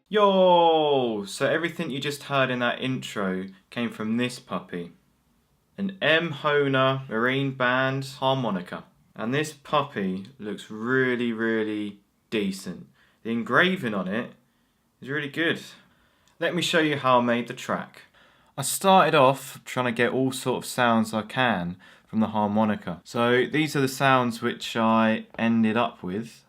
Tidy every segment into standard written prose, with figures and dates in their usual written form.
Yo! So everything you just heard in that intro came from this puppy. An M. Hohner Marine Band Harmonica. And this puppy looks really decent. The engraving on it is really good. Let me show you how I made the track. I started off trying to get all sort of sounds I can from the harmonica. So these are the sounds which I ended up with.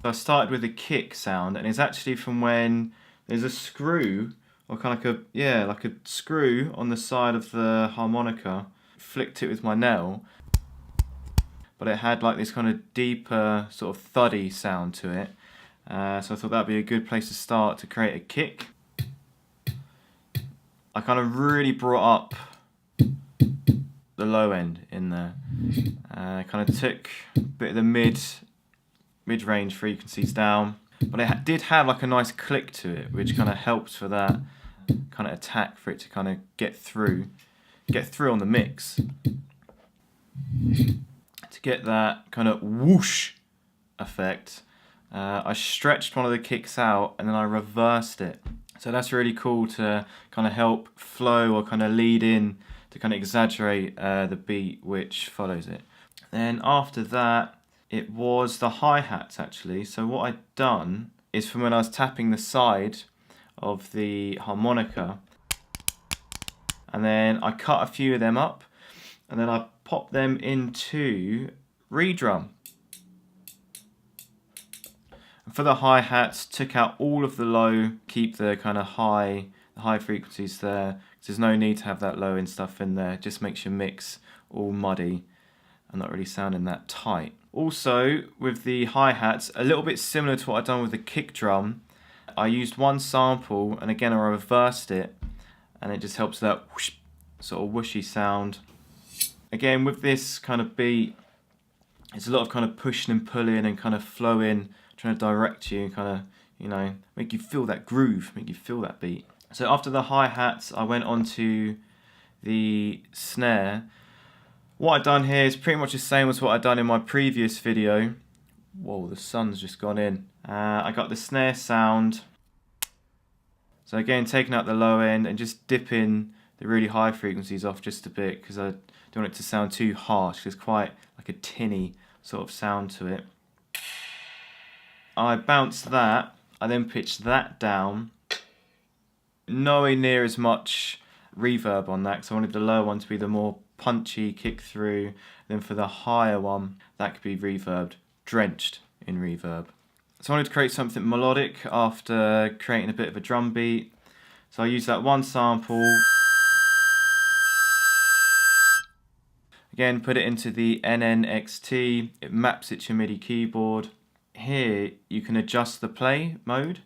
So I started with a kick sound, and it's actually from when there's a screw, or kind of like a screw on the side of the harmonica. Flicked it with my nail, but it had like this kind of deeper sort of thuddy sound to it. So I thought that'd be a good place to start to create a kick. I kind of really brought up the low end in there. Kind of took a bit of the mid-range frequencies down, but it did have like a nice click to it, which kind of helps for that kind of attack, for it to kind of get through on the mix, to get that kind of whoosh effect. I stretched one of the kicks out and then I reversed it, so that's really cool to kind of help flow or kind of lead in to kind of exaggerate the beat which follows it. Then after that, it was the hi-hats actually. So what I'd done is, from when I was tapping the side of the harmonica, and then I cut a few of them up, and then I popped them into redrum. And for the hi-hats, took out all of the low, keep the kind of high frequencies there, because there's no need to have that low end stuff in there. It just makes your mix all muddy and not really sounding that tight. Also, with the hi-hats, a little bit similar to what I've done with the kick drum, I used one sample, and again I reversed it, and it just helps that whoosh, sort of whooshy sound. Again, with this kind of beat, it's a lot of kind of pushing and pulling and kind of flowing, trying to direct you and kind of, you know, make you feel that groove, make you feel that beat. So after the hi-hats, I went on to the snare. What I've done here is pretty much the same as what I've done in my previous video. Whoa, the sun's just gone in. I got the snare sound. So again, taking out the low end and just dipping the really high frequencies off just a bit, because I don't want it to sound too harsh. There's quite like a tinny sort of sound to it. I bounced that. I then pitched that down. Nowhere near as much reverb on that, because I wanted the lower one to be the more punchy kick through. Then for the higher one, that could be reverbed, drenched in reverb. So I wanted to create something melodic after creating a bit of a drum beat. So I used that one sample. Again, put it into the nylonukmusic. It maps it to your MIDI keyboard. Here you can adjust the play mode.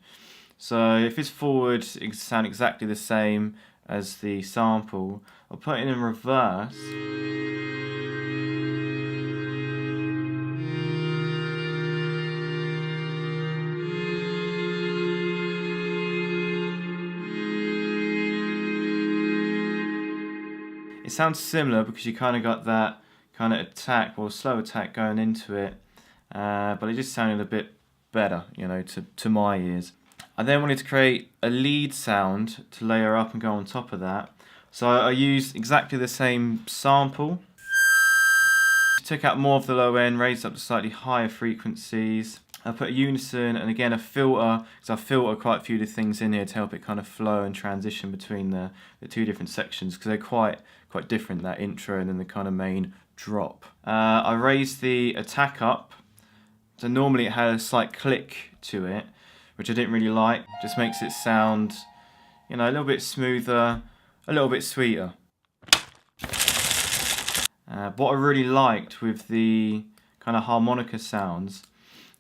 So if it's forward, it can sound exactly the same as the sample. I'll put it in reverse. It sounds similar because you kind of got that kind of attack, or slow attack going into it, but it just sounded a bit better, you know, to my ears. I then wanted to create a lead sound to layer up and go on top of that. So I used exactly the same sample. Took out more of the low end, raised up to slightly higher frequencies. I put a unison and again a filter, because I filter quite a few of the things in here to help it kind of flow and transition between the two different sections, because they're quite different, that intro and then the kind of main drop. I raised the attack up. So normally it had a slight click to it, which I didn't really like. Just makes it sound, you know, a little bit smoother, a little bit sweeter. What I really liked with the kind of harmonica sounds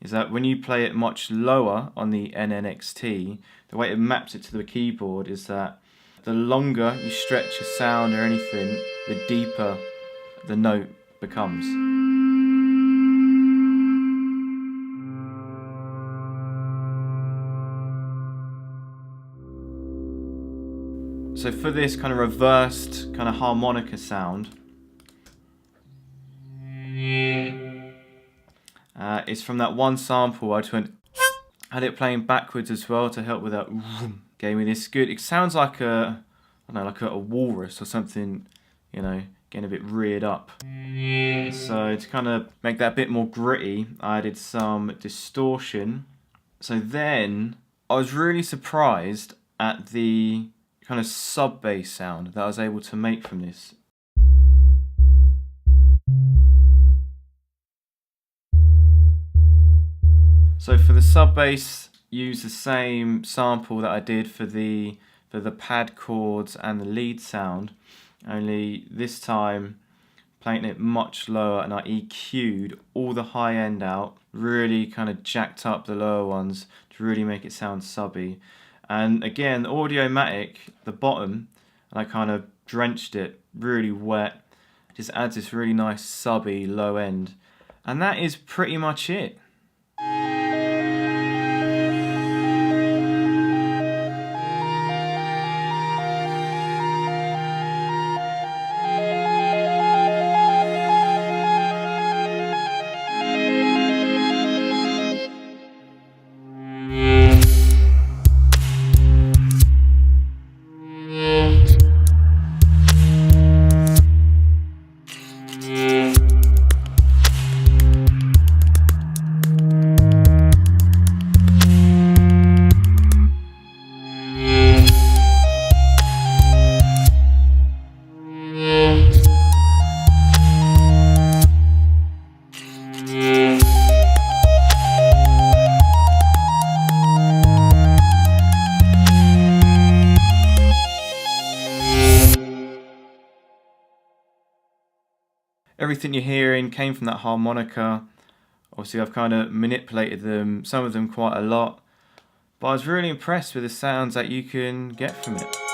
is that when you play it much lower on the nylonukmusic, the way it maps it to the keyboard is that the longer you stretch a sound or anything, the deeper the note becomes. So for this kind of reversed kind of harmonica sound, it's from that one sample I just had it playing backwards as well to help with that. Gave me this good. It sounds like a, I don't know, like a walrus or something, you know, getting a bit reared up. So to kind of make that a bit more gritty, I added some distortion. So then I was really surprised at the kind of sub bass sound that I was able to make from this. So for the sub bass, use the same sample that I did for the pad chords and the lead sound, only this time playing it much lower, and I EQ'd all the high end out, really kind of jacked up the lower ones to really make it sound subby. And again, Audiomatic, the bottom, and I kind of drenched it really wet, just adds this really nice subby low end. And that is pretty much it. Everything you're hearing came from that harmonica. Obviously I've kind of manipulated them, some of them quite a lot, but I was really impressed with the sounds that you can get from it.